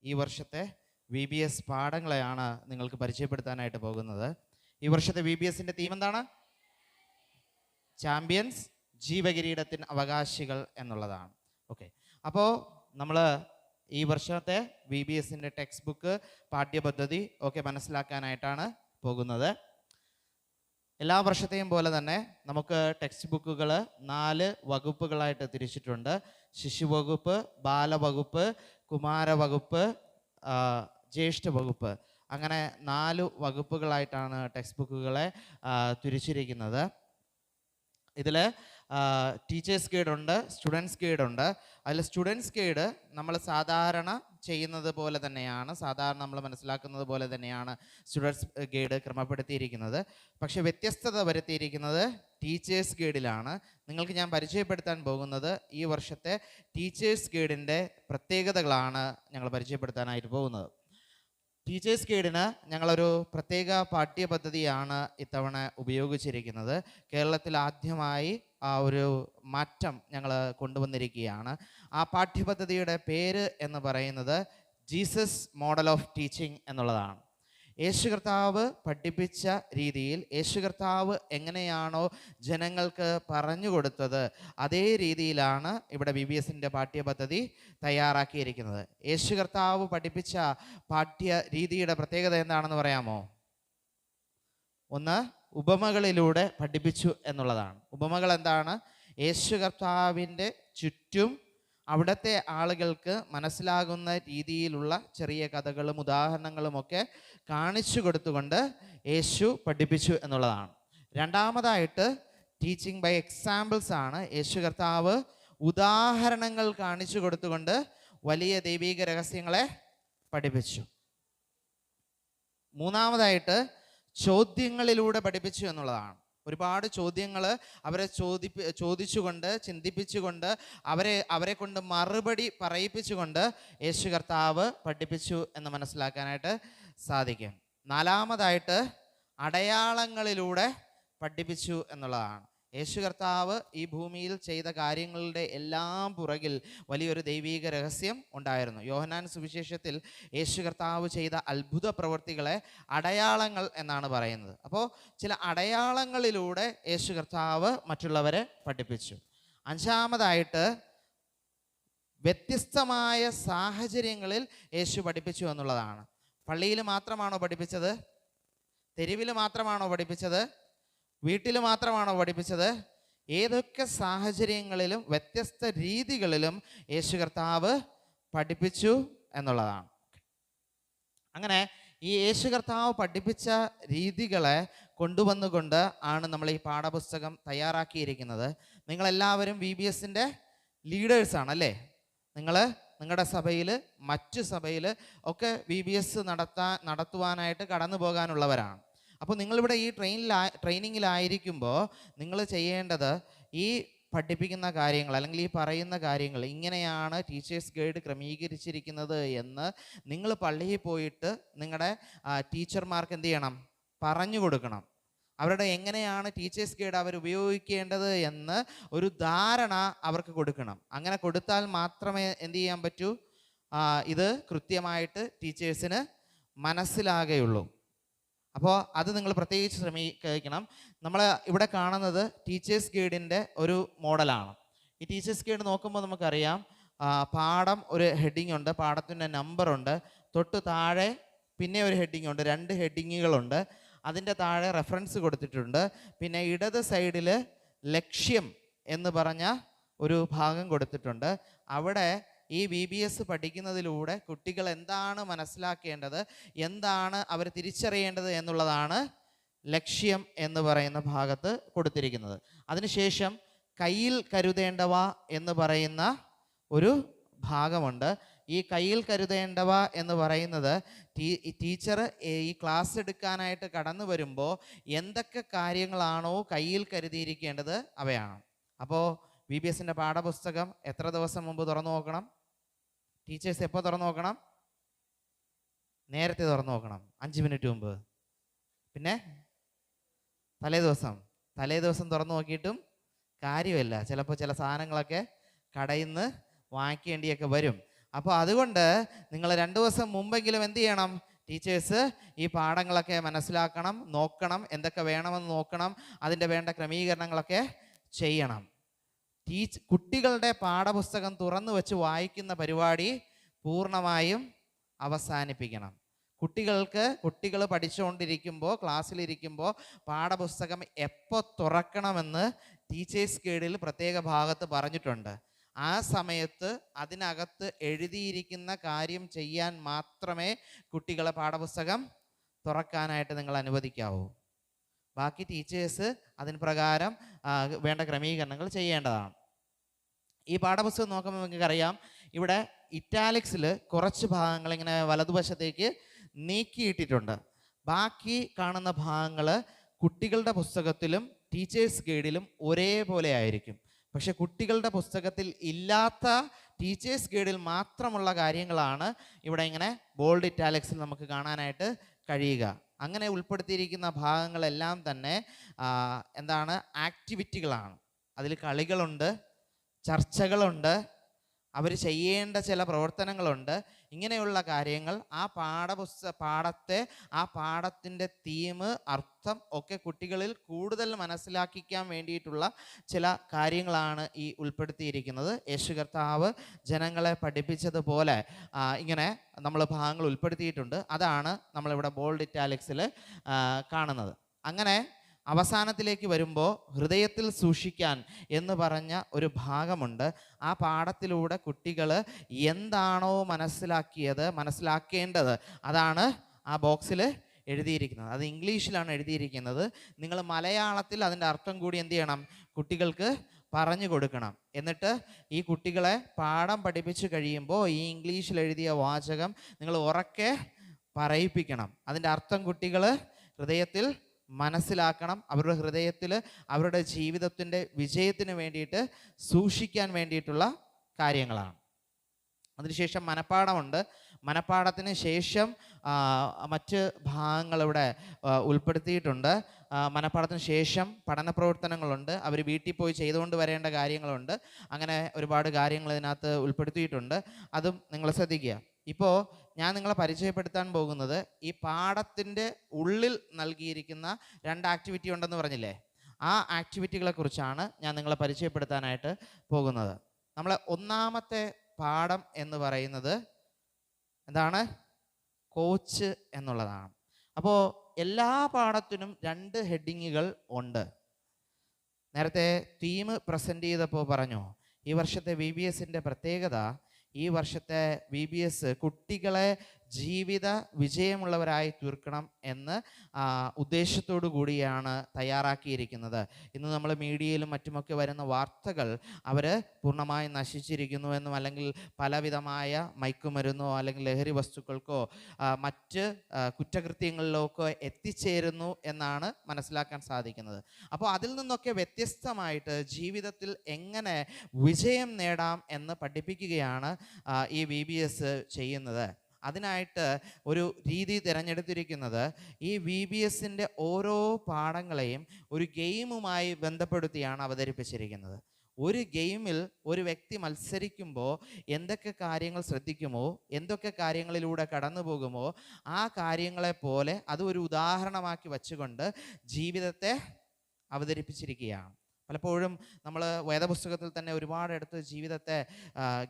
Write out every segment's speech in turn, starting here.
ഈ വർഷത്തെ VBS പാഠങ്ങളെയാണ് നിങ്ങൾക്ക് പരിചയപ്പെടുത്താനായിട്ട് പോകുന്നത്. ഈ വർഷത്തെ VBSന്റെ തീം എന്താണ്? ചാമ്പ്യൻസ്, ജീവകിരീടത്തിന് അവകാശികൾ എന്നുള്ളതാണ്. ഓക്കെ, അപ്പോൾ നമ്മൾ ഈ വർഷത്തെ VBSന്റെ ടെക്സ്റ്റ് ബുക്ക്, പാഠ്യപദ്ധതി ഒക്കെ മനസ്സിലാക്കാനായിട്ടാണ് പോകുന്നത്. എല്ലാ വർഷത്തെയും പോലെ തന്നെ നമുക്ക് ടെക്സ്റ്റ് ബുക്കുകൾ 4 വകുപ്പുകളായിട്ട് തിരിച്ചിട്ടുണ്ട്. ശിശുവകുപ്പ്, ബാലവകുപ്പ്, കുമാരവകുപ്പ്, ജ്യേഷ്ഠ വകുപ്പ്. അങ്ങനെ 4 വകുപ്പുകളായിട്ടാണ് ടെക്സ്റ്റ് ബുക്കുകളെ തിരിച്ചിരിക്കുന്നത്. ഇതിൽ ടീച്ചേഴ്സ് ഗൈഡ് ഉണ്ട്, സ്റ്റുഡൻസ് ഗൈഡ് ഉണ്ട്. അതിൽ സ്റ്റുഡൻസ് ഗൈഡ് നമ്മൾ സാധാരണ ചെയ്യുന്നത് പോലെ തന്നെയാണ്, സാധാരണ നമ്മൾ മനസ്സിലാക്കുന്നത് പോലെ തന്നെയാണ് സ്റ്റുഡൻസ് ഗൈഡ് ക്രമപ്പെടുത്തിയിരിക്കുന്നത്. പക്ഷെ വ്യത്യസ്തത വരുത്തിയിരിക്കുന്നത് ടീച്ചേഴ്സ് ഗൈഡിലാണ്. നിങ്ങൾക്ക് ഞാൻ പരിചയപ്പെടുത്താൻ പോകുന്നത് ഈ വർഷത്തെ ടീച്ചേഴ്സ് ഗൈഡിൻ്റെ പ്രത്യേകതകളാണ് ഞങ്ങൾ പരിചയപ്പെടുത്താനായിട്ട് പോകുന്നത്. ടീച്ചേഴ്സ് ഗൈഡിന് ഞങ്ങളൊരു പ്രത്യേക പാഠ്യപദ്ധതിയാണ് ഇത്തവണ ഉപയോഗിച്ചിരിക്കുന്നത്. കേരളത്തിൽ ആദ്യമായി ആ ഒരു മാറ്റം ഞങ്ങൾ കൊണ്ടുവന്നിരിക്കുകയാണ്. ആ പാഠ്യപദ്ധതിയുടെ പേര് എന്ന് പറയുന്നത് ജീസസ് മോഡൽ ഓഫ് ടീച്ചിങ് എന്നുള്ളതാണ്. യേശു കർത്താവ് പഠിപ്പിച്ച രീതിയിൽ, യേശു കർത്താവ് എങ്ങനെയാണോ ജനങ്ങൾക്ക് പറഞ്ഞു കൊടുത്തത് അതേ രീതിയിലാണ് ഇവിടെ VBSന്റെ പാഠ്യപദ്ധതി തയ്യാറാക്കിയിരിക്കുന്നത്. യേശു കർത്താവ് പഠിപ്പിച്ച പാഠ്യ രീതിയുടെ പ്രത്യേകത എന്താണെന്ന് പറയാമോ? ഒന്ന്, ഉപമകളിലൂടെ പഠിപ്പിച്ചു എന്നുള്ളതാണ്. ഉപമകൾ എന്താണ്? യേശു കർത്താവിൻ്റെ ചുറ്റും അവിടുത്തെ ആളുകൾക്ക് മനസ്സിലാകുന്ന രീതിയിലുള്ള ചെറിയ കഥകളും ഉദാഹരണങ്ങളുമൊക്കെ കാണിച്ചു കൊടുത്തുകൊണ്ട് യേശു പഠിപ്പിച്ചു എന്നുള്ളതാണ്. രണ്ടാമതായിട്ട് ടീച്ചിങ് ബൈ എക്സാമ്പിൾസ് ആണ്. യേശു കർത്താവ് ഉദാഹരണങ്ങൾ കാണിച്ചു കൊടുത്തുകൊണ്ട് വലിയ ദൈവിക രഹസ്യങ്ങളെ പഠിപ്പിച്ചു. മൂന്നാമതായിട്ട് ചോദ്യങ്ങളിലൂടെ പഠിപ്പിച്ചു എന്നുള്ളതാണ്. ഒരുപാട് ചോദ്യങ്ങൾ അവരെ ചോദിച്ചുകൊണ്ട്, ചിന്തിപ്പിച്ചുകൊണ്ട്, അവരെ കൊണ്ട് മറുപടി പറയിപ്പിച്ചുകൊണ്ട് യേശു കർത്താവ് പഠിപ്പിച്ചു എന്ന് മനസ്സിലാക്കാനായിട്ട് സാധിക്കും. നാലാമതായിട്ട് അടയാളങ്ങളിലൂടെ പഠിപ്പിച്ചു എന്നുള്ളതാണ്. യേശു കർത്താവ് ഈ ഭൂമിയിൽ ചെയ്ത കാര്യങ്ങളുടെ എല്ലാം പുറകിൽ വലിയൊരു ദൈവീക രഹസ്യം ഉണ്ടായിരുന്നു. യോഹന്നാൻ സുവിശേഷത്തിൽ യേശു കർത്താവ് ചെയ്ത അത്ഭുത പ്രവൃത്തികളെ അടയാളങ്ങൾ എന്നാണ് പറയുന്നത്. അപ്പോൾ ചില അടയാളങ്ങളിലൂടെ യേശു കർത്താവ് മറ്റുള്ളവരെ പഠിപ്പിച്ചു. അഞ്ചാമതായിട്ട് വ്യത്യസ്തമായ സാഹചര്യങ്ങളിൽ യേശു പഠിപ്പിച്ചു എന്നുള്ളതാണ്. പള്ളിയിൽ മാത്രമാണോ പഠിപ്പിച്ചത്? തെരുവിൽ മാത്രമാണോ പഠിപ്പിച്ചത്? വീട്ടിൽ മാത്രമാണോ പഠിപ്പിച്ചത്? ഏതൊക്കെ സാഹചര്യങ്ങളിലും വ്യത്യസ്ത രീതികളിലും യേശു കർത്താവ് പഠിപ്പിച്ചു എന്നുള്ളതാണ്. അങ്ങനെ ഈ യേശു കർത്താവ് പഠിപ്പിച്ച രീതികളെ കൊണ്ടുവന്നുകൊണ്ട് ആണ് നമ്മൾ ഈ പാഠപുസ്തകം തയ്യാറാക്കിയിരിക്കുന്നത്. നിങ്ങളെല്ലാവരും VBSന്റെ ലീഡേഴ്സാണ് അല്ലേ? നിങ്ങളുടെ സഭയിൽ, മറ്റു സഭയിൽ ഒക്കെ VBS നടത്തുവാനായിട്ട് കടന്നു പോകാനുള്ളവരാണ്. അപ്പോൾ നിങ്ങളിവിടെ ഈ ട്രെയിനിങ്ങിലായിരിക്കുമ്പോൾ നിങ്ങൾ ചെയ്യേണ്ടത് ഈ പഠിപ്പിക്കുന്ന കാര്യങ്ങൾ അല്ലെങ്കിൽ ഈ പറയുന്ന കാര്യങ്ങൾ ഇങ്ങനെയാണ് ടീച്ചേഴ്സ് ഗൈഡ് ക്രമീകരിച്ചിരിക്കുന്നത് എന്ന് നിങ്ങൾ പള്ളിയിൽ പോയിട്ട് നിങ്ങളുടെ ടീച്ചർമാർക്ക് എന്ത് ചെയ്യണം? പറഞ്ഞു കൊടുക്കണം. അവരുടെ എങ്ങനെയാണ് ടീച്ചേഴ്സ് ഗൈഡ് അവർ ഉപയോഗിക്കേണ്ടത് എന്ന് ഒരു ധാരണ അവർക്ക് കൊടുക്കണം. അങ്ങനെ കൊടുത്താൽ മാത്രമേ എന്ത് ചെയ്യാൻ പറ്റൂ? ഇത് കൃത്യമായിട്ട് ടീച്ചേഴ്സിന് മനസ്സിലാകുകയുള്ളൂ. അപ്പോൾ അത് നിങ്ങൾ പ്രത്യേകിച്ച് ശ്രമിക്കണം. നമ്മൾ ഇവിടെ കാണുന്നത് ടീച്ചേഴ്സ് ഗൈഡിൻ്റെ ഒരു മോഡലാണ്. ഈ ടീച്ചേഴ്സ് ഗൈഡ് നോക്കുമ്പോൾ നമുക്കറിയാം, പാഠം ഒരു ഹെഡിങ് ഉണ്ട്, പാഠത്തിൻ്റെ നമ്പറുണ്ട്, തൊട്ട് താഴെ പിന്നെ ഒരു ഹെഡിങ് ഉണ്ട്, 2 ഹെഡിങ്ങുകളുണ്ട്. അതിൻ്റെ താഴെ റെഫറൻസ് കൊടുത്തിട്ടുണ്ട്. പിന്നെ ഇടത് സൈഡിൽ ലക്ഷ്യം എന്ന് പറഞ്ഞ ഒരു ഭാഗം കൊടുത്തിട്ടുണ്ട്. അവിടെ ഈ VBS പഠിക്കുന്നതിലൂടെ കുട്ടികൾ എന്താണ് മനസ്സിലാക്കേണ്ടത്, എന്താണ് അവർ തിരിച്ചറിയേണ്ടത് എന്നുള്ളതാണ് ലക്ഷ്യം എന്ന് പറയുന്ന ഭാഗത്ത് കൊടുത്തിരിക്കുന്നത്. അതിനുശേഷം കയ്യിൽ കരുതേണ്ടവ എന്ന് പറയുന്ന ഒരു ഭാഗമുണ്ട്. ഈ കയ്യിൽ കരുതേണ്ടവ എന്ന് പറയുന്നത് ടീച്ചർ ഈ ക്ലാസ് എടുക്കാനായിട്ട് കടന്നു വരുമ്പോൾ എന്തൊക്കെ കാര്യങ്ങളാണോ കയ്യിൽ കരുതിയിരിക്കേണ്ടത് അവയാണ്. അപ്പോൾ VBSന്റെ പാഠപുസ്തകം എത്ര ദിവസം മുമ്പ് തുറന്നു നോക്കണം? ടീച്ചേഴ്സ് എപ്പോൾ തുറന്നു നോക്കണം? നേരത്തെ തുറന്നു നോക്കണം, 5 മിനിറ്റ് മുമ്പ്. പിന്നെ തലേ ദിവസം തുറന്നു നോക്കിയിട്ടും കാര്യമില്ല. ചിലപ്പോൾ ചില സാധനങ്ങളൊക്കെ കടയിൽ നിന്ന് വാങ്ങിക്കേണ്ടിയൊക്കെ വരും. അപ്പോൾ അതുകൊണ്ട് നിങ്ങൾ 2 ദിവസം മുമ്പെങ്കിലും എന്ത് ചെയ്യണം? ടീച്ചേഴ്സ് ഈ പാഠങ്ങളൊക്കെ മനസ്സിലാക്കണം, നോക്കണം, എന്തൊക്കെ വേണമെന്ന് നോക്കണം, അതിൻ്റെ വേണ്ട ക്രമീകരണങ്ങളൊക്കെ ചെയ്യണം. കുട്ടികളുടെ പാഠപുസ്തകം തുറന്നു വെച്ച് വായിക്കുന്ന പരിപാടി പൂർണ്ണമായും അവസാനിപ്പിക്കണം. കുട്ടികൾ പഠിച്ചുകൊണ്ടിരിക്കുമ്പോൾ, ക്ലാസ്സിലിരിക്കുമ്പോൾ പാഠപുസ്തകം എപ്പോൾ തുറക്കണമെന്ന് ടീച്ചേഴ്സ് ഗൈഡിൽ പ്രത്യേക ഭാഗത്ത് പറഞ്ഞിട്ടുണ്ട്. ആ സമയത്ത് അതിനകത്ത് എഴുതിയിരിക്കുന്ന കാര്യം ചെയ്യാൻ മാത്രമേ കുട്ടികളെ പാഠപുസ്തകം തുറക്കാനായിട്ട് നിങ്ങൾ അനുവദിക്കാവൂ. ബാക്കി ടീച്ചേഴ്സ് അതിന് പ്രകാരം വേണ്ട ക്രമീകരണങ്ങൾ ചെയ്യേണ്ടതാണ്. ഈ പാഠപുസ്തകം നോക്കുമ്പോൾ നിങ്ങൾക്കറിയാം, ഇവിടെ ഇറ്റാലിക്സിൽ കുറച്ച് ഭാഗങ്ങൾ ഇങ്ങനെ വലതുവശത്തേക്ക് നീക്കിയിട്ടിട്ടുണ്ട്. ബാക്കി കാണുന്ന ഭാഗങ്ങൾ കുട്ടികളുടെ പുസ്തകത്തിലും ടീച്ചേഴ്സ് ഗൈഡിലും ഒരേപോലെ ആയിരിക്കും. പക്ഷെ കുട്ടികളുടെ പുസ്തകത്തിൽ ഇല്ലാത്ത ടീച്ചേഴ്സ് ഗൈഡിൽ മാത്രമുള്ള കാര്യങ്ങളാണ് ഇവിടെ ഇങ്ങനെ ബോൾഡ് ഇറ്റാലിക്സിൽ നമുക്ക് കാണാനായിട്ട് കഴിയുക. അങ്ങനെ ഉൾപ്പെടുത്തിയിരിക്കുന്ന ഭാഗങ്ങളെല്ലാം തന്നെ ആക്ടിവിറ്റികളാണ്. അതിൽ കളികളുണ്ട്, ചർച്ചകളുണ്ട്, അവർ ചെയ്യേണ്ട ചില പ്രവർത്തനങ്ങളുണ്ട്. ഇങ്ങനെയുള്ള കാര്യങ്ങൾ ആ പാഠത്തിൻ്റെ തീം, അർത്ഥം ഒക്കെ കുട്ടികളിൽ കൂടുതൽ മനസ്സിലാക്കിക്കാൻ വേണ്ടിയിട്ടുള്ള ചില കാര്യങ്ങളാണ് ഈ ഉൾപ്പെടുത്തിയിരിക്കുന്നത്. യേശു കർത്താവ് ജനങ്ങളെ പഠിപ്പിച്ചതുപോലെ ഇങ്ങനെ നമ്മൾ ഭാഗങ്ങൾ ഉൾപ്പെടുത്തിയിട്ടുണ്ട്. അതാണ് നമ്മളിവിടെ ബോൾഡ് ഇറ്റാലിക്സിൽ കാണുന്നത്. അങ്ങനെ അവസാനത്തിലേക്ക് വരുമ്പോൾ ഹൃദയത്തിൽ സൂക്ഷിക്കാൻ എന്ന് പറഞ്ഞ ഒരു ഭാഗമുണ്ട്. ആ പാഠത്തിലൂടെ കുട്ടികൾ എന്താണോ മനസ്സിലാക്കേണ്ടത് അതാണ് ആ ബോക്സിൽ എഴുതിയിരിക്കുന്നത്. അത് ഇംഗ്ലീഷിലാണ് എഴുതിയിരിക്കുന്നത്. നിങ്ങൾ മലയാളത്തിൽ അതിൻ്റെ അർത്ഥം കൂടി എന്ത് ചെയ്യണം? കുട്ടികൾക്ക് പറഞ്ഞു കൊടുക്കണം. എന്നിട്ട് ഈ കുട്ടികളെ പാഠം പഠിപ്പിച്ചു കഴിയുമ്പോൾ ഈ ഇംഗ്ലീഷിൽ എഴുതിയ വാചകം നിങ്ങൾ ഉറക്കെ പറയിപ്പിക്കണം. അതിൻ്റെ അർത്ഥം കുട്ടികൾ ഹൃദയത്തിൽ മനസ്സിലാക്കണം. അവരുടെ ഹൃദയത്തിൽ അവരുടെ ജീവിതത്തിൻ്റെ വിജയത്തിന് വേണ്ടിയിട്ട് സൂക്ഷിക്കാൻ വേണ്ടിയിട്ടുള്ള കാര്യങ്ങളാണ്. അതിനുശേഷം മനപ്പാഠമുണ്ട്. മനപ്പാഠത്തിന് ശേഷം മറ്റ് ഭാഗങ്ങളിവിടെ ഉൾപ്പെടുത്തിയിട്ടുണ്ട്. മനപ്പാഠത്തിന് ശേഷം പഠന പ്രവർത്തനങ്ങളുണ്ട്. അവർ വീട്ടിൽ പോയി ചെയ്തുകൊണ്ട് വരേണ്ട കാര്യങ്ങളുണ്ട്. അങ്ങനെ ഒരുപാട് കാര്യങ്ങൾ ഇതിനകത്ത് ഉൾപ്പെടുത്തിയിട്ടുണ്ട്. അതും നിങ്ങൾ ശ്രദ്ധിക്കുക. ഇപ്പോൾ ഞാൻ നിങ്ങളെ പരിചയപ്പെടുത്താൻ പോകുന്നത് ഈ പാഠത്തിൻ്റെ ഉള്ളിൽ നൽകിയിരിക്കുന്ന 2 ആക്ടിവിറ്റി ഉണ്ടെന്ന് പറഞ്ഞില്ലേ, ആ ആക്ടിവിറ്റികളെ കുറിച്ചാണ് ഞാൻ നിങ്ങളെ പരിചയപ്പെടുത്താനായിട്ട് പോകുന്നത്. നമ്മളെ ഒന്നാമത്തെ പാഠം എന്ന് പറയുന്നത് എന്താണ്? കോച്ച് എന്നുള്ളതാണ്. അപ്പോൾ എല്ലാ പാഠത്തിനും 2 ഹെഡിങ്ങുകൾ ഉണ്ട്. നേരത്തെ തീം പ്രസൻറ്റ് ചെയ്തപ്പോൾ പറഞ്ഞു, ഈ വർഷത്തെ VBSൻ്റെ പ്രത്യേകത, ഈ വർഷത്തെ VBS കുട്ടികളെ ജീവിത വിജയമുള്ളവരായി തീർക്കണം എന്ന് ഉദ്ദേശത്തോടു കൂടിയാണ് തയ്യാറാക്കിയിരിക്കുന്നത്. ഇന്ന് നമ്മൾ മീഡിയയിലും മറ്റുമൊക്കെ വരുന്ന വാർത്തകൾ അവർ പൂർണ്ണമായും നശിച്ചിരിക്കുന്നു എന്നും, അല്ലെങ്കിൽ പലവിധമായ മയക്കുമരുന്നോ അല്ലെങ്കിൽ ലഹരി വസ്തുക്കൾക്കോ മറ്റ് കുറ്റകൃത്യങ്ങളിലൊക്കെ എത്തിച്ചേരുന്നു എന്നാണ് മനസ്സിലാക്കാൻ സാധിക്കുന്നത്. അപ്പോൾ അതിൽ നിന്നൊക്കെ വ്യത്യസ്തമായിട്ട് ജീവിതത്തിൽ എങ്ങനെ വിജയം നേടാം എന്ന് പഠിപ്പിക്കുകയാണ് ഈ VBS ചെയ്യുന്നത്. അതിനായിട്ട് ഒരു രീതി തിരഞ്ഞെടുത്തിരിക്കുന്നത്, ഈ VBSൻ്റെ ഓരോ പാഠങ്ങളെയും ഒരു ഗെയിമുമായി ബന്ധപ്പെടുത്തിയാണ് അവതരിപ്പിച്ചിരിക്കുന്നത്. ഒരു ഗെയിമിൽ ഒരു വ്യക്തി മത്സരിക്കുമ്പോൾ എന്തൊക്കെ കാര്യങ്ങൾ ശ്രദ്ധിക്കുമോ, എന്തൊക്കെ കാര്യങ്ങളിലൂടെ കടന്നു പോകുമോ, ആ കാര്യങ്ങളെപ്പോലെ അത് ഒരു ഉദാഹരണമാക്കി വച്ചുകൊണ്ട് ജീവിതത്തെ അവതരിപ്പിച്ചിരിക്കുകയാണ്. പലപ്പോഴും നമ്മൾ വേദപുസ്തകത്തിൽ തന്നെ ഒരുപാടെടുത്ത് ജീവിതത്തെ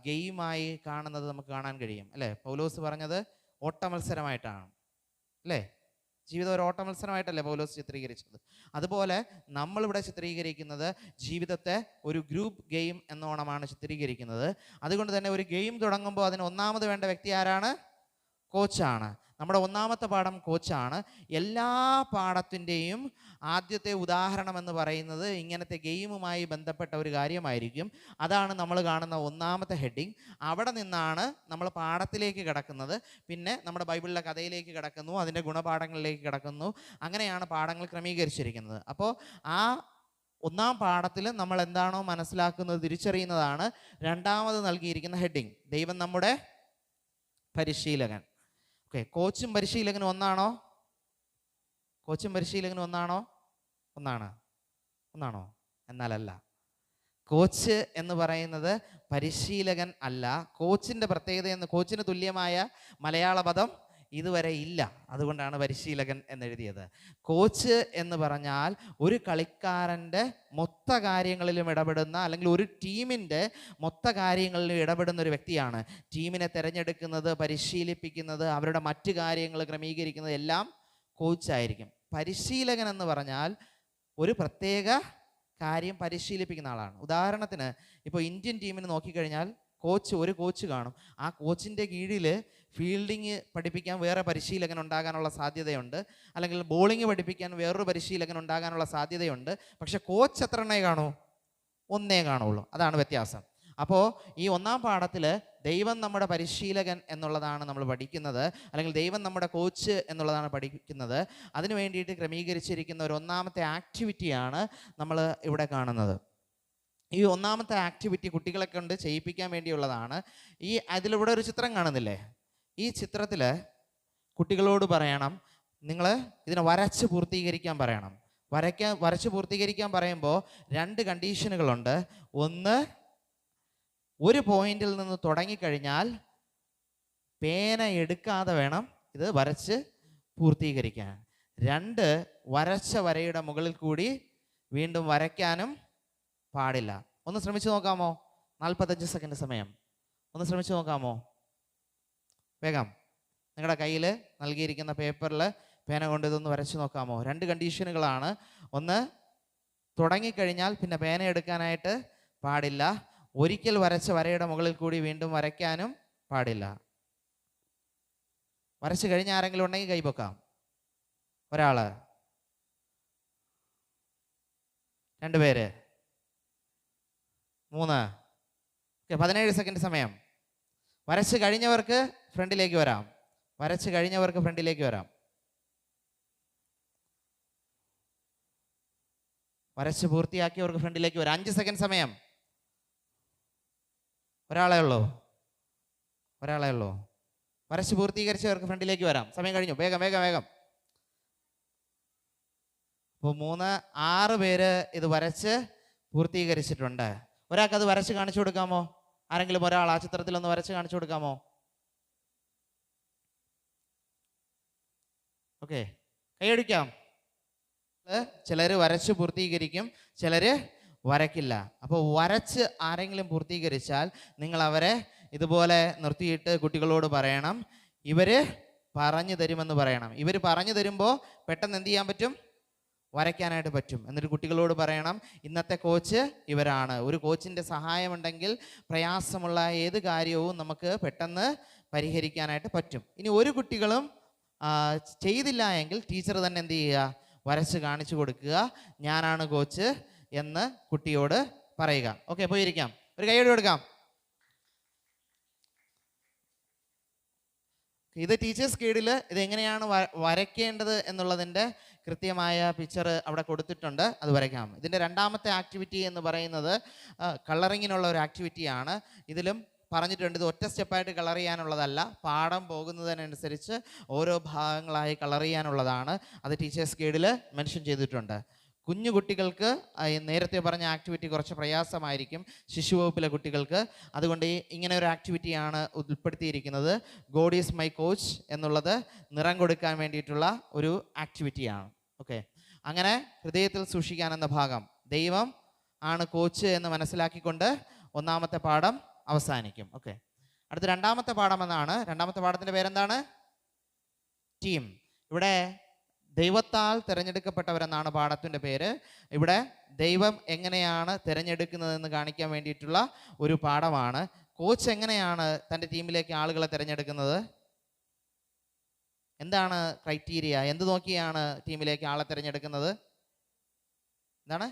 ഗെയിമായി കാണുന്നത് നമുക്ക് കാണാൻ കഴിയും, അല്ലേ? പൗലോസ് പറഞ്ഞത് ഓട്ടമത്സരമായിട്ടാണ്, അല്ലേ? ജീവിതം ഒരു ഓട്ടമത്സരമായിട്ടല്ലേ പൗലോസ് ചിത്രീകരിച്ചത്. അതുപോലെ നമ്മളിവിടെ ചിത്രീകരിക്കുന്നത് ജീവിതത്തെ ഒരു ഗ്രൂപ്പ് ഗെയിം എന്നോണമാണ് ചിത്രീകരിക്കുന്നത്. അതുകൊണ്ട് തന്നെ ഒരു ഗെയിം തുടങ്ങുമ്പോൾ അതിന് ഒന്നാമത് വേണ്ട വ്യക്തി ആരാണ്? കോച്ചാണ്. നമ്മുടെ ഒന്നാമത്തെ പാഠം കോച്ചാണ്. എല്ലാ പാഠത്തിൻ്റെയും ആദ്യത്തെ ഉദാഹരണം എന്ന് പറയുന്നത് ഇങ്ങനത്തെ ഗെയിമുമായി ബന്ധപ്പെട്ട ഒരു കാര്യമായിരിക്കും. അതാണ് നമ്മൾ കാണുന്ന ഒന്നാമത്തെ ഹെഡിങ്. അവിടെ നിന്നാണ് നമ്മൾ പാഠത്തിലേക്ക് കിടക്കുന്നത്. പിന്നെ നമ്മുടെ ബൈബിളിലെ കഥയിലേക്ക് കിടക്കുന്നു, അതിൻ്റെ ഗുണപാഠങ്ങളിലേക്ക് കിടക്കുന്നു. അങ്ങനെയാണ് പാഠങ്ങൾ ക്രമീകരിച്ചിരിക്കുന്നത്. അപ്പോൾ ആ ഒന്നാം പാഠത്തിൽ നമ്മൾ എന്താണോ മനസ്സിലാക്കുന്നത്, തിരിച്ചറിയുന്നതാണ് രണ്ടാമത് നൽകിയിരിക്കുന്ന ഹെഡിങ്. ദൈവം നമ്മുടെ പരിശീലകൻ. ഓക്കെ, കോച്ചും പരിശീലകനും ഒന്നാണോ? കോച്ചും പരിശീലകനും ഒന്നാണോ? ഒന്നാണ്. ഒന്നാണോ? എന്നാലല്ല. കോച്ച് എന്ന് പറയുന്നത് പരിശീലകൻ അല്ല. കോച്ചിൻ്റെ പ്രത്യേകത എന്ന് കോച്ചിന് തുല്യമായ മലയാള പദം ഇതുവരെ ഇല്ല. അതുകൊണ്ടാണ് പരിശീലകൻ എന്നെഴുതിയത്. കോച്ച് എന്ന് പറഞ്ഞാൽ ഒരു കളിക്കാരൻ്റെ മൊത്ത കാര്യങ്ങളിലും ഇടപെടുന്ന, അല്ലെങ്കിൽ ഒരു ടീമിൻ്റെ മൊത്ത കാര്യങ്ങളിലും ഇടപെടുന്ന ഒരു വ്യക്തിയാണ്. ടീമിനെ തിരഞ്ഞെടുക്കുന്നത്, പരിശീലിപ്പിക്കുന്നത്, അവരുടെ മറ്റു കാര്യങ്ങൾ ക്രമീകരിക്കുന്നത് എല്ലാം കോച്ചായിരിക്കും. പരിശീലകൻ എന്ന് പറഞ്ഞാൽ ഒരു പ്രത്യേക കാര്യം പരിശീലിപ്പിക്കുന്ന ആളാണ്. ഉദാഹരണത്തിന് ഇപ്പോൾ ഇന്ത്യൻ ടീമിന് നോക്കിക്കഴിഞ്ഞാൽ ഒരു കോച്ച് കാണും. ആ കോച്ചിൻ്റെ കീഴിൽ ഫീൽഡിങ് പഠിപ്പിക്കാൻ വേറെ പരിശീലകൻ ഉണ്ടാകാനുള്ള സാധ്യതയുണ്ട്, അല്ലെങ്കിൽ ബോളിംഗ് പഠിപ്പിക്കാൻ വേറൊരു പരിശീലകൻ ഉണ്ടാകാനുള്ള സാധ്യതയുണ്ട്. പക്ഷെ കോച്ച് എത്ര എണ്ണേ കാണൂ? ഒന്നേ കാണുള്ളൂ. അതാണ് വ്യത്യാസം. അപ്പോൾ ഈ ഒന്നാം പാഠത്തിൽ ദൈവം നമ്മുടെ പരിശീലകൻ എന്നുള്ളതാണ് നമ്മൾ പഠിക്കുന്നത്, അല്ലെങ്കിൽ ദൈവം നമ്മുടെ കോച്ച് എന്നുള്ളതാണ് പഠിക്കുന്നത്. അതിനു വേണ്ടിയിട്ട് ക്രമീകരിച്ചിരിക്കുന്ന ഒരു ഒന്നാമത്തെ ആക്ടിവിറ്റിയാണ് നമ്മൾ ഇവിടെ കാണുന്നത്. ഈ ഒന്നാമത്തെ ആക്ടിവിറ്റി കുട്ടികളെ കൊണ്ട് ചെയ്യിപ്പിക്കാൻ വേണ്ടിയുള്ളതാണ്. അതിലിവിടെ ഒരു ചിത്രം കാണുന്നില്ലേ? ഈ ചിത്രത്തിൽ കുട്ടികളോട് പറയണം, നിങ്ങൾ ഇതിനെ വരച്ച് പൂർത്തീകരിക്കാൻ പറയണം. വരച്ച് പൂർത്തീകരിക്കാൻ പറയുമ്പോൾ 2 കണ്ടീഷനുകളുണ്ട്. ഒന്ന്, ഒരു പോയിന്റിൽ നിന്ന് തുടങ്ങിക്കഴിഞ്ഞാൽ പേന എടുക്കാതെ വേണം ഇത് വരച്ച് പൂർത്തീകരിക്കാൻ. 2, വരച്ച വരയുടെ മുകളിൽ കൂടി വീണ്ടും വരയ്ക്കാനും പാടില്ല. ഒന്ന് ശ്രമിച്ചു നോക്കാമോ? 45 സെക്കൻഡ് സമയം. ഒന്ന് ശ്രമിച്ചു നോക്കാമോ? വേഗം നിങ്ങളുടെ കയ്യിൽ നൽകിയിരിക്കുന്ന പേപ്പറിൽ പേന കൊണ്ട് ഇതൊന്ന് വരച്ച് നോക്കാമോ? 2 കണ്ടീഷനുകളാണ്. ഒന്ന്, തുടങ്ങിക്കഴിഞ്ഞാൽ പിന്നെ പേന എടുക്കാനായിട്ട് പാടില്ല. ഒരിക്കൽ വരച്ച വരയുടെ മുകളിൽ കൂടി വീണ്ടും വരയ്ക്കാനും പാടില്ല. വരച്ച് കഴിഞ്ഞ ആരെങ്കിലും ഉണ്ടെങ്കിൽ കൈപൊക്കാം. ഒരാള്, 2 പേര്, 3. 17 സെക്കൻഡ് സമയം. വരച്ച് കഴിഞ്ഞവർക്ക് ഫ്രണ്ടിലേക്ക് വരാം. വരച്ച് കഴിഞ്ഞവർക്ക് ഫ്രണ്ടിലേക്ക് വരാം. വരച്ച് പൂർത്തിയാക്കിയവർക്ക് ഫ്രണ്ടിലേക്ക് വരാം. 5 സെക്കൻഡ് സമയം. ഒരാളേ ഉള്ളൂ. വരച്ച് പൂർത്തീകരിച്ചവർക്ക് ഫ്രണ്ടിലേക്ക് വരാം. സമയം കഴിഞ്ഞു. വേഗം വേഗം വേഗം. അപ്പോൾ 6 പേര് ഇത് വരച്ച് പൂർത്തീകരിച്ചിട്ടുണ്ട്. ഒരാൾക്ക് അത് വരച്ച് കാണിച്ചു കൊടുക്കാമോ? ആരെങ്കിലും ഒരാൾ ആ ചിത്രത്തിലൊന്ന് വരച്ച് കാണിച്ചു കൊടുക്കാമോ? ഓക്കെ, കൈയടിക്കാം. ചിലർ വരച്ച് പൂർത്തീകരിക്കും, ചിലർ വരയ്ക്കില്ല. അപ്പോൾ വരച്ച് ആരെങ്കിലും പൂർത്തീകരിച്ചാൽ നിങ്ങൾ അവരെ ഇതുപോലെ നിർത്തിയിട്ട് കുട്ടികളോട് പറയണം, ഇവർ പറഞ്ഞു തരുമെന്ന് പറയണം. ഇവർ പറഞ്ഞു തരുമ്പോൾ പെട്ടെന്ന് എന്ത് ചെയ്യാൻ പറ്റും? വരയ്ക്കാനായിട്ട് പറ്റും. എന്നിട്ട് കുട്ടികളോട് പറയണം, ഇന്നത്തെ കോച്ച് ഇവരാണ്. ഒരു കോച്ചിൻ്റെ സഹായമുണ്ടെങ്കിൽ പ്രയാസമുള്ള ഏത് കാര്യവും നമുക്ക് പെട്ടെന്ന് പരിഹരിക്കാനായിട്ട് പറ്റും. ഇനി ഒരു കുട്ടികളും ചെയ്തില്ല എങ്കിൽ ടീച്ചർ തന്നെ എന്ത് ചെയ്യുക? വരച്ച് കാണിച്ചു കൊടുക്കുക. ഞാനാണ് കോച്ച് എന്ന് കുട്ടിയോട് പറയുക. ഓക്കെ, പോയിരിക്കാം. ഒരു കൈയ്യടി കൊടുക്കാം. ഇത് ടീച്ചേഴ്സ് ഗൈഡിൽ ഇതെങ്ങനെയാണ് വരയ്ക്കേണ്ടത് എന്നുള്ളതിൻ്റെ കൃത്യമായ പിക്ചർ അവിടെ കൊടുത്തിട്ടുണ്ട്. അത് വരയ്ക്കാം. ഇതിൻ്റെ രണ്ടാമത്തെ ആക്ടിവിറ്റി എന്ന് പറയുന്നത് കളറിങ്ങിനുള്ള ഒരു ആക്ടിവിറ്റിയാണ്. ഇതിലും പറഞ്ഞിട്ടുണ്ട്, ഇത് ഒറ്റ സ്റ്റെപ്പായിട്ട് കളർ ചെയ്യാനുള്ളതല്ല, പാഠം പോകുന്നതിനനുസരിച്ച് ഓരോ ഭാഗങ്ങളായി കളർ ചെയ്യാനുള്ളതാണ്. അത് ടീച്ചേഴ്സ് ഗൈഡിൽ മെൻഷൻ ചെയ്തിട്ടുണ്ട്. കുഞ്ഞു കുട്ടികൾക്ക് നേരത്തെ പറഞ്ഞ ആക്ടിവിറ്റി കുറച്ച് പ്രയാസമായിരിക്കും, ശിശുവകുപ്പിലെ കുട്ടികൾക്ക്. അതുകൊണ്ട് ഇങ്ങനെ ഒരു ആക്ടിവിറ്റിയാണ് ഉൾപ്പെടുത്തിയിരിക്കുന്നത്. ഗോഡ് ഈസ് മൈ കോച്ച് എന്നുള്ളത് നിറം കൊടുക്കാൻ വേണ്ടിയിട്ടുള്ള ഒരു ആക്ടിവിറ്റിയാണ്. ഓക്കെ, അങ്ങനെ ഹൃദയത്തിൽ സൂക്ഷിക്കാൻ എന്ന ഭാഗം, ദൈവം ആണ് കോച്ച് എന്ന് മനസ്സിലാക്കിക്കൊണ്ട് ഒന്നാമത്തെ പാഠം അവസാനിക്കും. ഓക്കെ, അടുത്ത രണ്ടാമത്തെ പാഠം എന്നാണ്. രണ്ടാമത്തെ പാഠത്തിൻ്റെ പേരെന്താണ്? ടീം. ഇവിടെ ദൈവത്താൽ തിരഞ്ഞെടുക്കപ്പെട്ടവരെന്നാണ് പാഠത്തിൻ്റെ പേര്. ഇവിടെ ദൈവം എങ്ങനെയാണ് തിരഞ്ഞെടുക്കുന്നതെന്ന് കാണിക്കാൻ വേണ്ടിയിട്ടുള്ള ഒരു പാഠമാണ്. കോച്ച് എങ്ങനെയാണ് തൻ്റെ ടീമിലേക്ക് ആളുകളെ തിരഞ്ഞെടുക്കുന്നത്? എന്താണ് ക്രൈറ്റീരിയ? എന്ത് നോക്കിയാണ് ടീമിലേക്ക് ആളെ തിരഞ്ഞെടുക്കുന്നത്? എന്താണ്?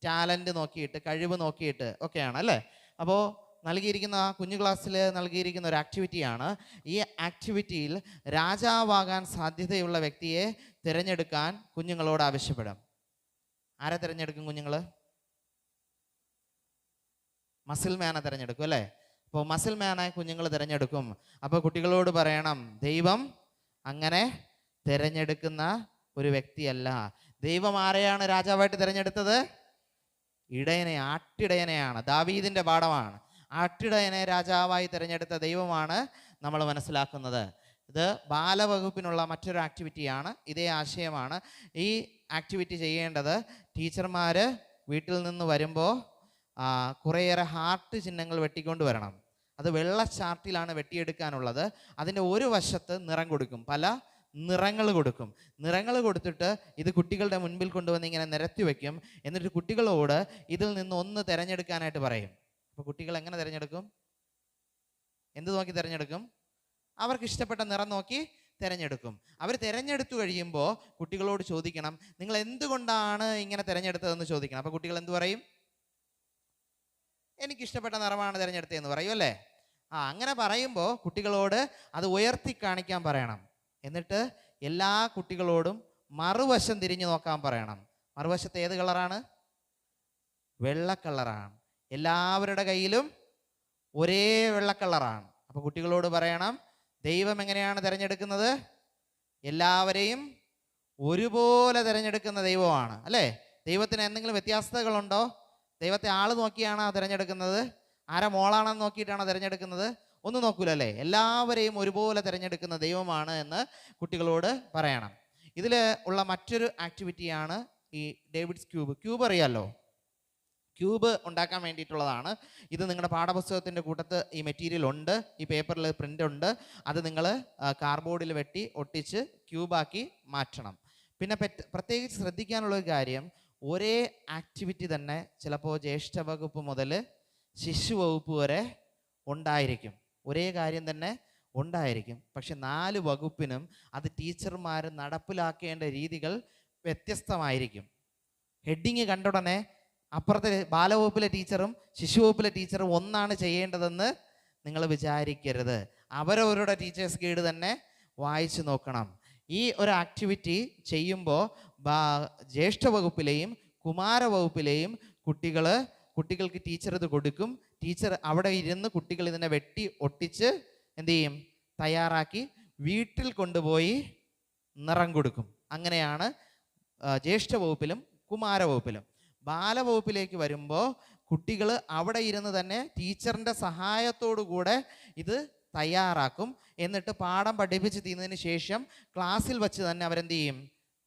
ടാലൻറ്റ് നോക്കിയിട്ട്, കഴിവ് നോക്കിയിട്ട് ഒക്കെയാണ് അല്ലേ? അപ്പോൾ നൽകിയിരിക്കുന്ന കുഞ്ഞു ക്ലാസ്സിൽ നൽകിയിരിക്കുന്ന ഒരു ആക്ടിവിറ്റിയാണ്. ഈ ആക്ടിവിറ്റിയിൽ രാജാവാകാൻ സാധ്യതയുള്ള വ്യക്തിയെ തിരഞ്ഞെടുക്കാൻ കുഞ്ഞുങ്ങളോട് ആവശ്യപ്പെടും. ആരെ തിരഞ്ഞെടുക്കും കുഞ്ഞുങ്ങൾ? മസിൽ മാനെ തിരഞ്ഞെടുക്കും അല്ലേ? അപ്പോൾ മസിൽ മാനെ കുഞ്ഞുങ്ങൾ തിരഞ്ഞെടുക്കും. അപ്പോൾ കുട്ടികളോട് പറയണം, ദൈവം അങ്ങനെ തിരഞ്ഞെടുക്കുന്ന ഒരു വ്യക്തിയല്ല. ദൈവം ആരെയാണ് രാജാവായിട്ട് തിരഞ്ഞെടുത്തത്? ആട്ടിടയനെയാണ്. ദാവീദിൻ്റെ പാഠമാണ്. ആട്ടിടയനെ രാജാവായി തിരഞ്ഞെടുത്ത ദൈവമാണ് നമ്മൾ മനസ്സിലാക്കുന്നത്. ഇത് ബാലവകുപ്പിനുള്ള മറ്റൊരു ആക്ടിവിറ്റിയാണ്. ഇതേ ആശയമാണ്. ഈ ആക്ടിവിറ്റി ചെയ്യേണ്ടത് ടീച്ചർമാർ വീട്ടിൽ നിന്ന് വരുമ്പോൾ കുറേയേറെ ഹാർട്ട് ചിഹ്നങ്ങൾ വെട്ടിക്കൊണ്ട് വരണം. അത് വെള്ള ചാർട്ടിലാണ് വെട്ടിയെടുക്കാനുള്ളത്. അതിൻ്റെ ഒരു വശത്ത് നിറം കൊടുക്കും, പല നിറങ്ങൾ കൊടുക്കും. നിറങ്ങൾ കൊടുത്തിട്ട് ഇത് കുട്ടികളുടെ മുൻപിൽ കൊണ്ടുവന്ന് ഇങ്ങനെ നിരത്തി വയ്ക്കും. എന്നിട്ട് കുട്ടികളോട് ഇതിൽ നിന്ന് ഒന്ന് തിരഞ്ഞെടുക്കാനായിട്ട് പറയും. അപ്പോൾ കുട്ടികൾ എങ്ങനെ തിരഞ്ഞെടുക്കും? എന്ത് നോക്കി തിരഞ്ഞെടുക്കും? അവർക്ക് ഇഷ്ടപ്പെട്ട നിറം നോക്കി തിരഞ്ഞെടുക്കും. അവർ തിരഞ്ഞെടുത്തു കഴിയുമ്പോൾ കുട്ടികളോട് ചോദിക്കണം, നിങ്ങൾ എന്തുകൊണ്ടാണ് ഇങ്ങനെ തിരഞ്ഞെടുത്തതെന്ന് ചോദിക്കണം. അപ്പോൾ കുട്ടികൾ എന്ത് പറയും? എനിക്കിഷ്ടപ്പെട്ട നിറമാണ് തിരഞ്ഞെടുത്തതെന്ന് പറയും അല്ലേ? അങ്ങനെ പറയുമ്പോൾ കുട്ടികളോട് അത് ഉയർത്തി കാണിക്കാൻ പറയണം. എന്നിട്ട് എല്ലാ കുട്ടികളോടും മറുവശം തിരിഞ്ഞു നോക്കാൻ പറയണം. മറുവശത്ത് ഏത് കളറാണ്? വെള്ള കളറാണ്. എല്ലാവരുടെ കയ്യിലും ഒരേ വെള്ള കളറാണ്. അപ്പോൾ കുട്ടികളോട് പറയണം, ദൈവം എങ്ങനെയാണ് തിരഞ്ഞെടുക്കുന്നത്? എല്ലാവരെയും ഒരുപോലെ തിരഞ്ഞെടുക്കുന്ന ദൈവമാണ് അല്ലേ? ദൈവത്തിന് എന്തെങ്കിലും വ്യത്യാസതകളുണ്ടോ? ദൈവത്തെ ആൾ നോക്കിയാണോ തിരഞ്ഞെടുക്കുന്നത്? ആരെ മോളാണെന്ന് നോക്കിയിട്ടാണോ തിരഞ്ഞെടുക്കുന്നത്? ഒന്നും നോക്കൂലല്ലേ? എല്ലാവരെയും ഒരുപോലെ തിരഞ്ഞെടുക്കുന്ന ദൈവമാണ് എന്ന് കുട്ടികളോട് പറയണം. ഇതിൽ ഉള്ള മറ്റൊരു ആക്ടിവിറ്റിയാണ് ഈ ഡേവിഡ്സ് ക്യൂബ്. ക്യൂബ് അറിയാമല്ലോ? ക്യൂബ് ഉണ്ടാക്കാൻ വേണ്ടിയിട്ടുള്ളതാണ്. ഇത് നിങ്ങളുടെ പാഠപുസ്തകത്തിൻ്റെ കൂട്ടത്ത് ഈ മെറ്റീരിയൽ ഉണ്ട്, ഈ പേപ്പറിൽ പ്രിൻ്റ് ഉണ്ട്. അത് നിങ്ങൾ കാർഡ്ബോർഡിൽ വെട്ടി ഒട്ടിച്ച് ക്യൂബാക്കി മാറ്റണം. പിന്നെ പ്രത്യേകിച്ച് ശ്രദ്ധിക്കാനുള്ളൊരു കാര്യം, ഒരേ ആക്ടിവിറ്റി തന്നെ ചിലപ്പോൾ ജ്യേഷ്ഠ വകുപ്പ് മുതൽ ശിശു വകുപ്പ് വരെ ഉണ്ടായിരിക്കും. ഒരേ കാര്യം തന്നെ ഉണ്ടായിരിക്കും. പക്ഷെ 4 വകുപ്പിനും അത് ടീച്ചർമാർ നടപ്പിലാക്കേണ്ട രീതികൾ വ്യത്യസ്തമായിരിക്കും. ഹെഡിങ് കണ്ട ഉടനെ അപ്പുറത്തെ ബാലവകുപ്പിലെ ടീച്ചറും ശിശു വകുപ്പിലെ ടീച്ചറും ഒന്നാണ് ചെയ്യേണ്ടതെന്ന് നിങ്ങൾ വിചാരിക്കരുത്. അവരവരുടെ ടീച്ചേഴ്സ് ഗൈഡ് തന്നെ വായിച്ചു നോക്കണം. ഈ ഒരു ആക്ടിവിറ്റി ചെയ്യുമ്പോൾ ജ്യേഷ്ഠ വകുപ്പിലെയും കുമാര വകുപ്പിലെയും കുട്ടികൾക്ക് ടീച്ചർ ഇത് കൊടുക്കും. ടീച്ചർ അവിടെ ഇരുന്ന് കുട്ടികൾ ഇതിനെ വെട്ടി ഒട്ടിച്ച് എന്ത് ചെയ്യും? തയ്യാറാക്കി വീട്ടിൽ കൊണ്ടുപോയി നിറം കൊടുക്കും. അങ്ങനെയാണ് ജ്യേഷ്ഠ വകുപ്പിലും കുമാര വകുപ്പിലും. ബാലവകുപ്പിലേക്ക് വരുമ്പോൾ കുട്ടികൾ അവിടെ ഇരുന്ന് തന്നെ ടീച്ചറിൻ്റെ സഹായത്തോടു കൂടെ ഇത് തയ്യാറാക്കും. എന്നിട്ട് പാഠം പഠിപ്പിച്ച് തീർന്നതിന് ശേഷം ക്ലാസ്സിൽ വച്ച് തന്നെ അവരെന്ത് ചെയ്യും?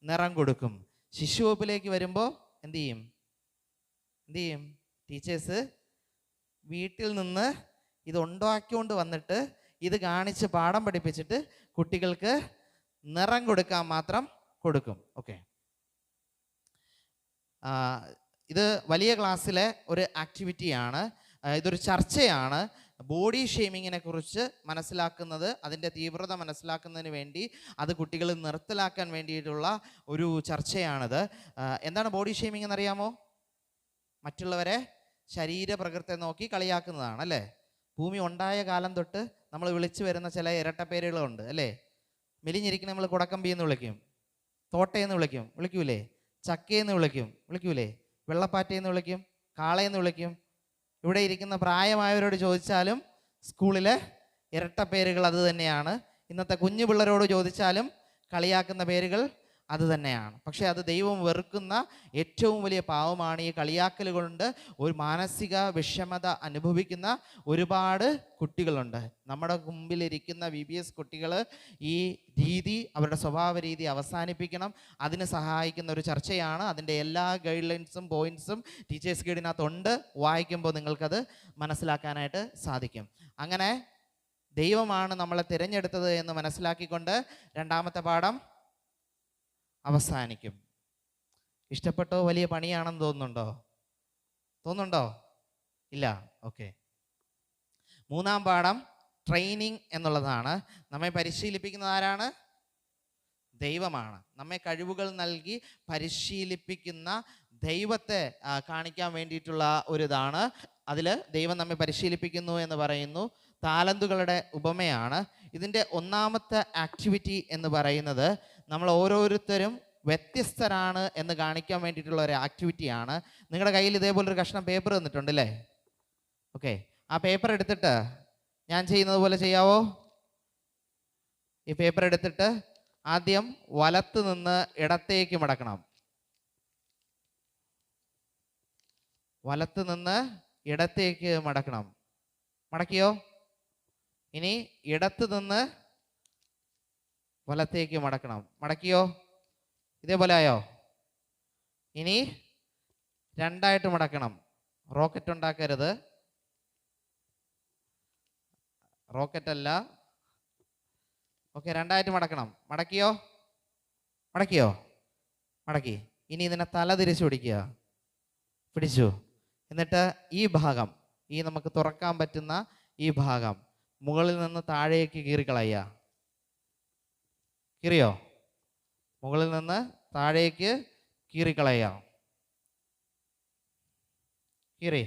നിറം കൊടുക്കും. ശിശു വകുപ്പിലേക്ക് വരുമ്പോൾ എന്ത് ചെയ്യും? ടീച്ചേഴ്സ് വീട്ടിൽ നിന്ന് ഇത് ഉണ്ടാക്കിക്കൊണ്ട് വന്നിട്ട് ഇത് കാണിച്ച് പാഠം പഠിപ്പിച്ചിട്ട് കുട്ടികൾക്ക് നിറം കൊടുക്കാൻ മാത്രം കൊടുക്കും. ഓക്കെ, ഇത് വലിയ ക്ലാസ്സിലെ ഒരു ആക്ടിവിറ്റിയാണ്. ഇതൊരു ചർച്ചയാണ്. ബോഡി ഷെയ്മിങ്ങിനെ കുറിച്ച് മനസ്സിലാക്കുന്നത്, അതിൻ്റെ തീവ്രത മനസ്സിലാക്കുന്നതിന് വേണ്ടി അത് കുട്ടികൾ നിർത്തലാക്കാൻ വേണ്ടിയിട്ടുള്ള ഒരു ചർച്ചയാണിത്. എന്താണ് ബോഡി ഷെയ്മിങ് എന്നറിയാമോ? മറ്റുള്ളവരെ ശരീരപ്രകൃതത്തെ നോക്കി കളിയാക്കുന്നതാണ് അല്ലേ? ഭൂമി ഉണ്ടായ കാലം തൊട്ട് നമ്മൾ വിളിച്ചു വരുന്ന ചില ഇരട്ടപ്പേരുകളുണ്ട് അല്ലേ? മെലിഞ്ഞിരിക്കുന്ന നമ്മൾ കുടക്കമ്പിയെന്ന് വിളിക്കും, തോട്ടയെന്ന് വിളിക്കൂലേ? ചക്കയെന്ന് വിളിക്കൂലേ? വെള്ളപ്പാറ്റയെന്ന് വിളിക്കും, കാളയെന്ന് വിളിക്കും. ഇവിടെ ഇരിക്കുന്ന പ്രായമായവരോട് ചോദിച്ചാലും സ്കൂളിലെ ഇരട്ടപ്പേരുകൾ അത് തന്നെയാണ്. ഇന്നത്തെ കുഞ്ഞു പിള്ളേരോട് ചോദിച്ചാലും കളിയാക്കുന്ന പേരുകൾ അത് തന്നെയാണ്. പക്ഷേ അത് ദൈവം വെറുക്കുന്ന ഏറ്റവും വലിയ പാവമാണ്. ഈ കളിയാക്കൽ കൊണ്ട് ഒരു മാനസിക വിഷമത അനുഭവിക്കുന്ന ഒരുപാട് കുട്ടികളുണ്ട്. നമ്മുടെ മുമ്പിലിരിക്കുന്ന VBS കുട്ടികൾ ഈ രീതി, അവരുടെ സ്വഭാവ രീതി അവസാനിപ്പിക്കണം. അതിന് സഹായിക്കുന്ന ഒരു ചർച്ചയാണ്. അതിൻ്റെ എല്ലാ ഗൈഡ് ലൈൻസും പോയിൻറ്സും ടീച്ചേഴ്സ് ഗൈഡിനകത്തുണ്ട്. വായിക്കുമ്പോൾ നിങ്ങൾക്കത് മനസ്സിലാക്കാനായിട്ട് സാധിക്കും. അങ്ങനെ ദൈവമാണ് നമ്മളെ തിരഞ്ഞെടുത്തത് എന്ന് മനസ്സിലാക്കിക്കൊണ്ട് രണ്ടാമത്തെ പാഠം അവസാനിക്കും. ഇഷ്ടപ്പെട്ടോ? വലിയ പണിയാണെന്ന് തോന്നുന്നുണ്ടോ? ഇല്ല. ഓക്കെ, മൂന്നാം പാഠം ട്രെയിനിങ് എന്നുള്ളതാണ്. നമ്മെ പരിശീലിപ്പിക്കുന്നത് ആരാണ്? ദൈവമാണ്. നമ്മെ കഴിവുകൾ നൽകി പരിശീലിപ്പിക്കുന്ന ദൈവത്തെ കാണിക്കാൻ വേണ്ടിയിട്ടുള്ള ഒരിതാണ്. അതിൽ ദൈവം നമ്മെ പരിശീലിപ്പിക്കുന്നു എന്ന് പറയുന്നു. താലന്തുകളുടെ ഉപമയാണ്. ഇതിൻ്റെ ഒന്നാമത്തെ ആക്ടിവിറ്റി എന്ന് പറയുന്നത് നമ്മൾ ഓരോരുത്തരും വ്യത്യസ്തരാണ് എന്ന് കാണിക്കാൻ വേണ്ടിയിട്ടുള്ള ഒരു ആക്ടിവിറ്റിയാണ്. നിങ്ങളുടെ കയ്യിൽ ഇതേപോലൊരു കഷ്ണം പേപ്പർ തന്നിട്ടുണ്ടല്ലേ? ഓക്കെ, ആ പേപ്പർ എടുത്തിട്ട് ഞാൻ ചെയ്യുന്നത് പോലെ ചെയ്യാവോ? ഈ പേപ്പർ എടുത്തിട്ട് ആദ്യം വലത്ത് നിന്ന് ഇടത്തേക്ക് മടക്കണം. വലത്ത് നിന്ന് ഇടത്തേക്ക് മടക്കണം. മടക്കിയോ? ഇനി ഇടത്ത് നിന്ന് വലത്തേക്ക് മടക്കണം. മടക്കിയോ? ഇതേപോലെ ആയോ? ഇനി രണ്ടായിട്ട് മടക്കണം. റോക്കറ്റ് ഉണ്ടാക്കരുത്, റോക്കറ്റ് അല്ല. ഓക്കെ, രണ്ടായിട്ട് മടക്കണം. മടക്കിയോ? മടക്കിയോ? മടക്കി. ഇനി ഇതിനെ തല തിരിച്ചു പിടിക്കുക. പിടിച്ചു. എന്നിട്ട് ഈ ഭാഗം, ഈ നമുക്ക് തുറക്കാൻ പറ്റുന്ന ഈ ഭാഗം മുകളിൽ നിന്ന് താഴേക്ക് കീറിക്കളയുക. കീറിയോ? മുകളിൽ നിന്ന് താഴേക്ക് കീറിക്കളയുക. കീറി.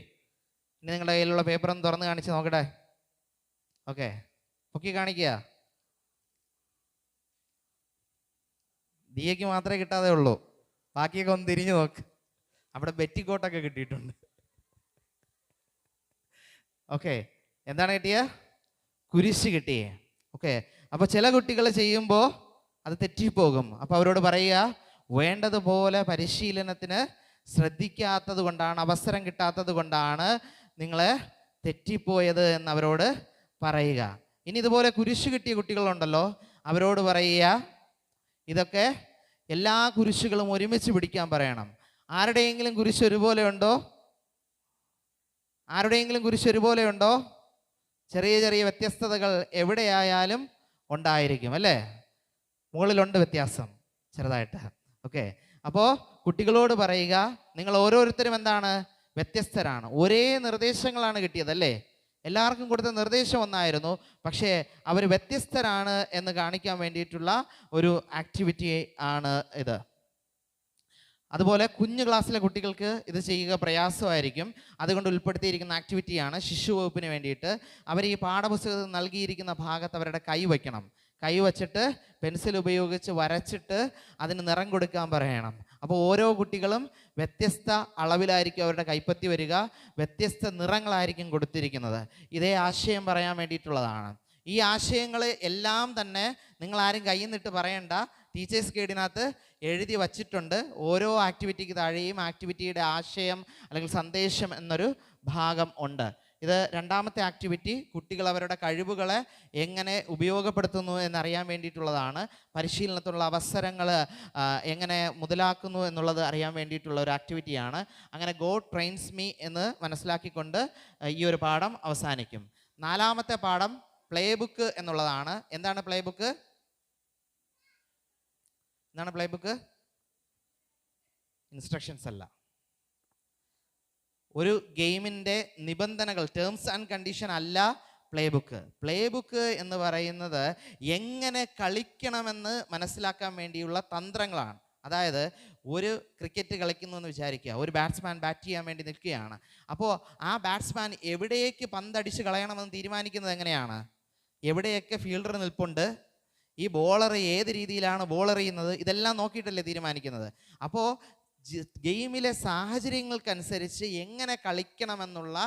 ഇനി നിങ്ങളുടെ കയ്യിലുള്ള പേപ്പർ ഒന്ന് തുറന്ന് കാണിച്ച് നോക്കട്ടെ. ഓക്കെ, പൊക്കി കാണിക്കുക. ദിയയ്ക്ക് മാത്രമേ കിട്ടാതെ ഉള്ളൂ, ബാക്കിയൊക്കെ ഒന്ന് തിരിഞ്ഞു നോക്ക്. അവിടെ ബെറ്റിക്കോട്ടൊക്കെ കിട്ടിയിട്ടുണ്ട്. ഓക്കെ, എന്താണ് കിട്ടിയ? കുരിശ് കിട്ടിയേ. ഓക്കെ, അപ്പോൾ ചില കുട്ടികൾ ചെയ്യുമ്പോൾ അത് തെറ്റിപ്പോകും. അപ്പോൾ അവരോട് പറയുക, വേണ്ടതുപോലെ പരിശീലനത്തിന് ശ്രദ്ധിക്കാത്തത് കൊണ്ടാണ്, അവസരം കിട്ടാത്തത് കൊണ്ടാണ് നിങ്ങളെ തെറ്റിപ്പോയത് എന്നവരോട് പറയുക. ഇനി ഇതുപോലെ കുരിശ് കിട്ടിയ കുട്ടികളുണ്ടല്ലോ, അവരോട് പറയുക, ഇതൊക്കെ എല്ലാ കുരിശുകളും ഒരുമിച്ച് പിടിക്കാൻ പറയണം. ആരുടെയെങ്കിലും കുരിശ് ഒരുപോലെ ഉണ്ടോ? ആരുടെയെങ്കിലും കുരിശ് ഒരുപോലെ ഉണ്ടോ? ചെറിയ ചെറിയ വ്യത്യസ്തതകൾ എവിടെയായാലും ഉണ്ടായിരിക്കും അല്ലേ? മുകളിലുണ്ട് വ്യത്യാസം ചെറുതായിട്ട്. ഓക്കെ, അപ്പോൾ കുട്ടികളോട് പറയുക, നിങ്ങൾ ഓരോരുത്തരും എന്താണ്? വ്യത്യസ്തരാണ്. ഒരേ നിർദ്ദേശങ്ങളാണ് കിട്ടിയത് അല്ലേ? എല്ലാവർക്കും കൊടുത്ത നിർദ്ദേശം ഒന്നായിരുന്നു, പക്ഷേ അവർ വ്യത്യസ്തരാണ് എന്ന് കാണിക്കാൻ വേണ്ടിയിട്ടുള്ള ഒരു ആക്ടിവിറ്റി ആണ് ഇത്. അതുപോലെ കുഞ്ഞു ക്ലാസ്സിലെ കുട്ടികൾക്ക് ഇത് ചെയ്യുക പ്രയാസമായിരിക്കും. അതുകൊണ്ട് ഉൾപ്പെടുത്തിയിരിക്കുന്ന ആക്ടിവിറ്റിയാണ് ശിശു വകുപ്പിന് വേണ്ടിയിട്ട്. അവർ ഈ പാഠപുസ്തകത്തിൽ നൽകിയിരിക്കുന്ന ഭാഗത്ത് അവരുടെ കൈ വയ്ക്കണം. കൈ വച്ചിട്ട് പെൻസിൽ ഉപയോഗിച്ച് വരച്ചിട്ട് അതിന് നിറം കൊടുക്കാൻ പറയണം. അപ്പോൾ ഓരോ കുട്ടികളും വ്യത്യസ്ത അളവിലായിരിക്കും അവരുടെ കൈപ്പത്തി വരിക, വ്യത്യസ്ത നിറങ്ങളായിരിക്കും കൊടുത്തിരിക്കുന്നത്. ഇതേ ആശയം പറയാൻ വേണ്ടിയിട്ടുള്ളതാണ്. ഈ ആശയങ്ങൾ എല്ലാം തന്നെ നിങ്ങൾ ആരും കയ്യിൽ നിന്നിട്ട് പറയണ്ട, ടീച്ചേഴ്സ് ഗൈഡിനകത്ത് എഴുതി വച്ചിട്ടുണ്ട്. ഓരോ ആക്ടിവിറ്റിക്ക് താഴെയും ആക്ടിവിറ്റിയുടെ ആശയം അല്ലെങ്കിൽ സന്ദേശം എന്നൊരു ഭാഗം ഉണ്ട്. ഇത് രണ്ടാമത്തെ ആക്ടിവിറ്റി, കുട്ടികൾ അവരുടെ കഴിവുകളെ എങ്ങനെ ഉപയോഗപ്പെടുത്തുന്നു എന്നറിയാൻ വേണ്ടിയിട്ടുള്ളതാണ്. പരിശീലനത്തിനുള്ള അവസരങ്ങൾ എങ്ങനെ മുതലാക്കുന്നു എന്നുള്ളത് അറിയാൻ വേണ്ടിയിട്ടുള്ള ഒരു ആക്ടിവിറ്റിയാണ്. അങ്ങനെ ഗോഡ് ട്രെയിൻസ് മീ എന്ന് മനസ്സിലാക്കിക്കൊണ്ട് ഈ ഒരു പാഠം അവസാനിക്കും. നാലാമത്തെ പാഠം പ്ലേ ബുക്ക് എന്നുള്ളതാണ്. എന്താണ് പ്ലേ ബുക്ക്? എന്താണ് പ്ലേ ബുക്ക്? ഇൻസ്ട്രക്ഷൻസ് അല്ല, ഒരു ഗെയിമിൻ്റെ നിബന്ധനകൾ, ടേംസ് ആൻഡ് കണ്ടീഷൻ അല്ല പ്ലേ ബുക്ക്. പ്ലേ ബുക്ക് എന്ന് പറയുന്നത് എങ്ങനെ കളിക്കണമെന്ന് മനസ്സിലാക്കാൻ വേണ്ടിയുള്ള തന്ത്രങ്ങളാണ്. അതായത് ഒരു ക്രിക്കറ്റ് കളിക്കുന്നു എന്ന് വിചാരിക്കുക, ഒരു ബാറ്റ്സ്മാൻ ബാറ്റ് ചെയ്യാൻ വേണ്ടി നിൽക്കുകയാണ്. അപ്പോൾ ആ ബാറ്റ്സ്മാൻ എവിടേക്ക് പന്തടിച്ച് കളയണമെന്ന് തീരുമാനിക്കുന്നത് എങ്ങനെയാണ്? എവിടെയൊക്കെ ഫീൽഡർ നിൽപ്പുണ്ട്, ഈ ബോളർ ഏത് രീതിയിലാണ് ബോളർ ചെയ്യുന്നത്, ഇതെല്ലാം നോക്കിയിട്ടല്ലേ തീരുമാനിക്കുന്നത്. അപ്പോൾ ഗെയിമിലെ സാഹചര്യങ്ങൾക്കനുസരിച്ച് എങ്ങനെ കളിക്കണമെന്നുള്ള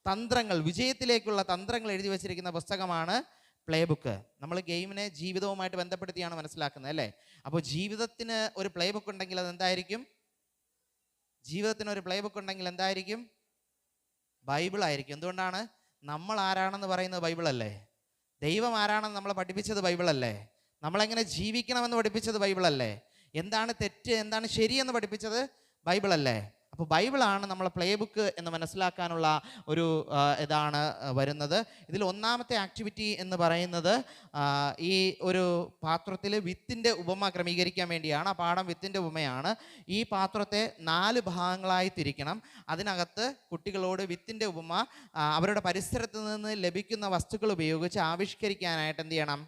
തന്ത്രങ്ങൾ, വിജയത്തിലേക്കുള്ള തന്ത്രങ്ങൾ എഴുതി വച്ചിരിക്കുന്ന പുസ്തകമാണ് പ്ലേ ബുക്ക്. നമ്മൾ ഗെയിമിനെ ജീവിതവുമായിട്ട് ബന്ധപ്പെടുത്തിയാണ് മനസ്സിലാക്കുന്നത് അല്ലേ? അപ്പോൾ ജീവിതത്തിന് ഒരു പ്ലേ ബുക്ക് ഉണ്ടെങ്കിൽ അതെന്തായിരിക്കും? ജീവിതത്തിന് ഒരു പ്ലേ ബുക്ക് ഉണ്ടെങ്കിൽ എന്തായിരിക്കും? ബൈബിൾ ആയിരിക്കും. എന്തുകൊണ്ടാണ്? നമ്മൾ ആരാണെന്ന് പറയുന്നത് ബൈബിളല്ലേ? ദൈവം ആരാണെന്ന് നമ്മളെ പഠിപ്പിച്ചത് ബൈബിളല്ലേ? നമ്മളെങ്ങനെ ജീവിക്കണമെന്ന് പഠിപ്പിച്ചത് ബൈബിളല്ലേ? എന്താണ് തെറ്റ്, എന്താണ് ശരിയെന്ന് പഠിപ്പിച്ചത് ബൈബിളല്ലേ? അപ്പോൾ ബൈബിളാണ് നമ്മളെ പ്ലേ ബുക്ക് എന്ന് മനസ്സിലാക്കാനുള്ള ഒരു ഇതാണ് വരുന്നത്. ഇതിൽ ഒന്നാമത്തെ ആക്ടിവിറ്റി എന്ന് പറയുന്നത് ഈ ഒരു പാത്രത്തിൽ വിത്തിൻ്റെ ഉപമ ക്രമീകരിക്കാൻ വേണ്ടിയാണ്. ആ പാഠം വിത്തിൻ്റെ ഉപമയാണ്. ഈ പാത്രത്തെ 4 ഭാഗങ്ങളായി തിരിക്കണം. അതിനകത്ത് കുട്ടികളോട് വിത്തിൻ്റെ ഉപമ അവരുടെ പരിസരത്ത് നിന്ന് ലഭിക്കുന്ന വസ്തുക്കൾ ഉപയോഗിച്ച് ആവിഷ്കരിക്കാനായിട്ട് എന്ത് ചെയ്യണം?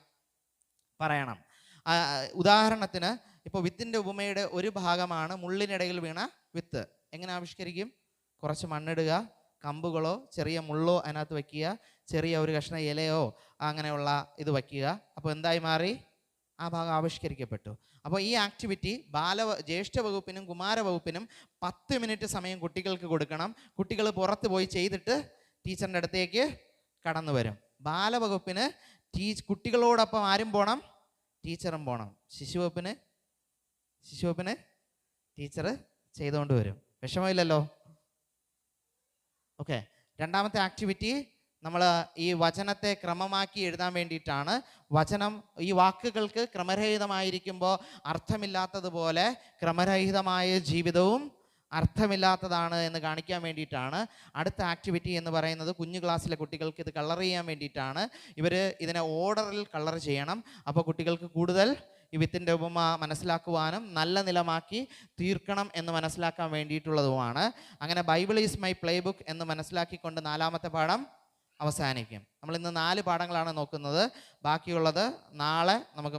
പറയണം. ഉദാഹരണത്തിന് ഇപ്പോൾ വിത്തിൻ്റെ ഉപമയുടെ ഒരു ഭാഗമാണ് മുള്ളിനിടയിൽ വീണ വിത്ത്. എങ്ങനെ ആവിഷ്കരിക്കും? കുറച്ച് മണ്ണിടുക, കമ്പുകളോ ചെറിയ മുള്ളോ അതിനകത്ത് വയ്ക്കുക, ചെറിയ ഒരു കഷ്ണം ഇലയോ അങ്ങനെയുള്ള ഇത് വയ്ക്കുക. അപ്പോൾ എന്തായി മാറി? ആ ഭാഗം ആവിഷ്കരിക്കപ്പെട്ടു. അപ്പോൾ ഈ ആക്ടിവിറ്റി ജ്യേഷ്ഠ വകുപ്പിനും കുമാര വകുപ്പിനും 10 മിനിറ്റ് സമയം കുട്ടികൾക്ക് കൊടുക്കണം. കുട്ടികൾ പുറത്ത് പോയി ചെയ്തിട്ട് ടീച്ചറിൻ്റെ അടുത്തേക്ക് കടന്നു വരും. ബാലവകുപ്പിന് കുട്ടികളോടൊപ്പം ആരും പോകണം? ടീച്ചറും പോകണം. ശിശുവകുപ്പിന് ടീച്ചർ ചെയ്തുകൊണ്ട് വരും. വിഷമമില്ലല്ലോ? ഓക്കെ. രണ്ടാമത്തെ ആക്ടിവിറ്റി നമ്മൾ ഈ വചനത്തെ ക്രമമാക്കി എഴുതാൻ വേണ്ടിയിട്ടാണ്. വചനം ഈ വാക്കുകൾക്ക് ക്രമരഹിതമായിരിക്കുമ്പോൾ അർത്ഥമില്ലാത്തതുപോലെ ക്രമരഹിതമായ ജീവിതവും അർത്ഥമില്ലാത്തതാണ് എന്ന് കാണിക്കാൻ വേണ്ടിയിട്ടാണ്. അടുത്ത ആക്ടിവിറ്റി എന്ന് പറയുന്നത് കുഞ്ഞു ക്ലാസ്സിലെ കുട്ടികൾക്ക് ഇത് കളർ ചെയ്യാൻ വേണ്ടിയിട്ടാണ്. ഇവർ ഇതിനെ ഓർഡറിൽ കളർ ചെയ്യണം. അപ്പോൾ കുട്ടികൾക്ക് കൂടുതൽ ഈ വിത്തിൻ്റെ ഉപമ മനസ്സിലാക്കുവാനും നല്ല നിലമാക്കി തീർക്കണം എന്ന് മനസ്സിലാക്കാൻ വേണ്ടിയിട്ടുള്ളതുമാണ്. അങ്ങനെ Bible is my play book എന്ന് മനസ്സിലാക്കിക്കൊണ്ട് നാലാമത്തെ പാഠം അവസാനിക്കും. നമ്മൾ ഇന്ന് 4 പാഠങ്ങളാണ് നോക്കുന്നത്. ബാക്കിയുള്ളത് നാളെ നമുക്ക്